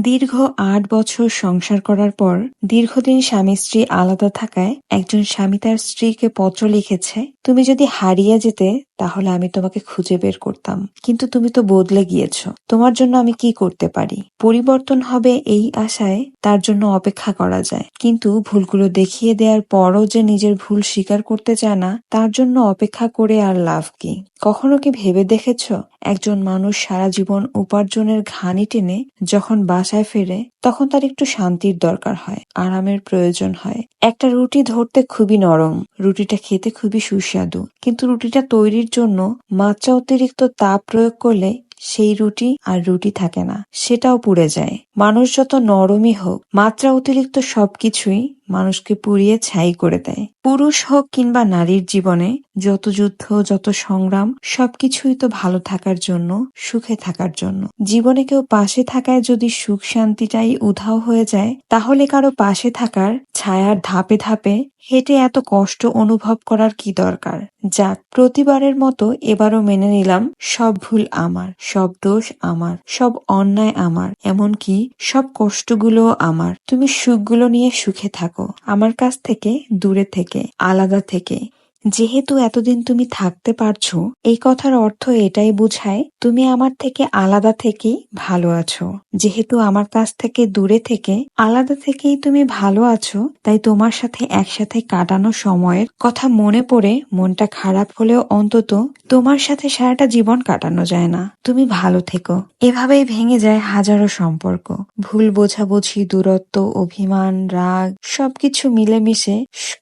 দীর্ঘ ৮ বছর সংসার করার পর দীর্ঘদিন স্বামী-স্ত্রী আলাদা থাকায় একজন স্বামী তার স্ত্রীকে পত্র লিখেছে, তুমি যদি হারিয়ে যেতে তাহলে আমি তোমাকে খুঁজে বের করতাম, কিন্তু তুমি তো বদলে গিয়েছ। তোমার জন্য আমি কি করতে পারি? পরিবর্তন হবে এই আশায় তার জন্য অপেক্ষা করা যায়, কিন্তু ভুলগুলো দেখিয়ে দেওয়ার পরও যে নিজের ভুল স্বীকার করতে চায় না, তার জন্য অপেক্ষা করে আর লাভ কি? কখনো কি ভেবে দেখেছ, একজন মানুষ সারা জীবন উপার্জনের ঘানি টেনে যখন বাসায় ফেরে তখন তার একটু শান্তির দরকার হয়, আরামের প্রয়োজন হয়। একটা রুটি ধরতে খুবই নরম, রুটিটা খেতে খুবই সুস্বাদু, কিন্তু রুটিটা তৈরির জন্য মাত্রা অতিরিক্ত তাপ প্রয়োগ করলে সেই রুটি আর রুটি থাকে না, সেটাও পুড়ে যায়। মানুষ যত নরমই হোক, মাত্রা অতিরিক্ত সবকিছুই মানুষকে পুড়িয়ে ছাই করে দেয়। পুরুষ হোক কিংবা নারীর জীবনে যত যুদ্ধ, যত সংগ্রাম, সবকিছুই তো ভালো থাকার জন্য, সুখে থাকার জন্য। জীবনে কেউ পাশে থাকায় যদি সুখ শান্তিটাই উধাও হয়ে যায়, তাহলে কারো পাশে থাকার ছায়ার ধাপে ধাপে হেঁটে এত কষ্ট অনুভব করার কি দরকার? যাক, প্রতিবারের মতো এবারও মেনে নিলাম, সব ভুল আমার, সব দোষ আমার, সব অন্যায় আমার, এমনকি সব কষ্টগুলোও আমার। তুমি সুখগুলো নিয়ে সুখে থাকো, আমার কাছ থেকে দূরে থেকে, আলাদা থেকে। যেহেতু এতদিন তুমি থাকতে পারছো, এই কথার অর্থ এটাই বোঝায় তুমি আমার থেকে আলাদা থেকেই ভালো আছো। যেহেতু আমার কাছ থেকে দূরে থেকে, আলাদা থেকেই তুমি ভালো আছো, তাই তোমার সাথে একসাথে কাটানো সময়ের কথা মনে পড়ে মনটা খারাপ হলেও অন্তত তোমার সাথে সারাটা জীবন কাটানো যায় না। তুমি ভালো থেকো। এভাবেই ভেঙে যায় হাজারো সম্পর্ক। ভুল বোঝাবুঝি, দূরত্ব, অভিমান, রাগ সবকিছু মিলেমিশে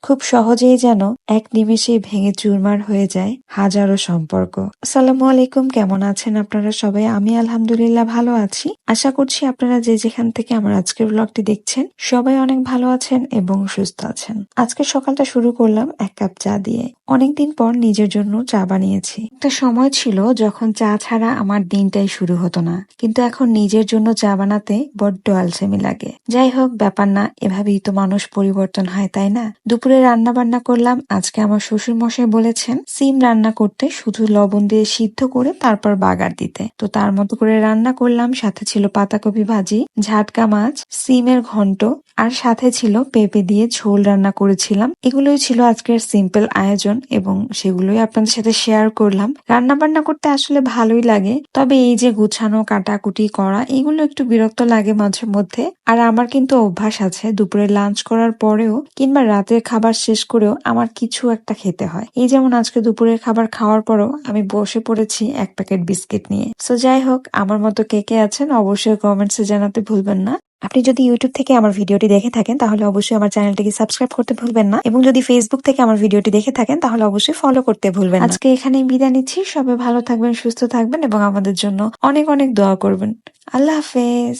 খুব সহজেই যেন এক নিমেষে ভেঙে চুরমার হয়ে যায় হাজারো সম্পর্ক। আসসালামু আলাইকুম, কেমন আছেন আপনারা সবাই? আমি আলহামদুলিল্লাহ ভালো আছি। আশা করছি আপনারা যে যেখান থেকে আমার আজকের ব্লগটি দেখছেন সবাই অনেক ভালো আছেন এবং সুস্থ আছেন। আজকে সকালটা শুরু করলাম এক কাপ চা দিয়ে। অনেকদিন পর নিজের জন্য চা বানিয়েছি। একটা সময় ছিল যখন চা ছাড়া আমার দিনটাই শুরু হতো না, কিন্তু এখন নিজের জন্য চা বানাতে বড্ড আলসেমি লাগে। যাই হোক, ব্যাপার না, এভাবেই তো মানুষ পরিবর্তন হয়, তাই না? দুপুরে রান্না বান্না করলাম। আজকে আমার শ্বশুর মশাই বলেছেন সিম রান্না করতে, শুধু লবণ দিয়ে সিদ্ধ করে তারপর বাগার দিতে। তো তার মতো করে রান্না করলাম। সাথে ছিল পাতাকপি ভাজি, ঝাটকা মাছ, সিমের ঘন্ট, আর সাথে ছিল পেঁপে দিয়ে ঝোল রান্না করেছিলাম। এগুলোই ছিল আজকের সিম্পল আয়োজন এবং সেগুলোই আপনাদের সাথে শেয়ার করলাম। রান্না বান্না করতে আসলে ভালোই লাগে, তবে এই যে গুছানো, কাটাকুটি করা, এগুলো একটু বিরক্ত লাগে মাঝে মধ্যে। আর আমার কিন্তু অভ্যাস আছে, দুপুরে লাঞ্চ করার পরেও কিংবা রাতের খাবার শেষ করেও আমার কিছু একটা খেতে হয়। এই যেমন আজকে দুপুরের খাবার খাওয়ার পরও আমি বসে পড়েছি এক প্যাকেট বিস্কিট নিয়ে। সো যাই হোক, আমার মতো কে কে আছেন অবশ্যই কমেন্টসে জানাতে ভুলবেন না। আপনি যদি ইউটিউব থেকে আমার ভিডিওটি দেখে থাকেন তাহলে অবশ্যই আমার চ্যানেলটিকে সাবস্ক্রাইব করতে ভুলবেন না, এবং যদি ফেসবুক থেকে আমার ভিডিওটি দেখে থাকেন তাহলে অবশ্যই ফলো করতে ভুলবেন না। আজকে এখানেই বিদায় নিচ্ছি। সবাই ভালো থাকবেন, সুস্থ থাকবেন এবং আমাদের জন্য অনেক অনেক দোয়া করবেন। আল্লাহ হাফেজ।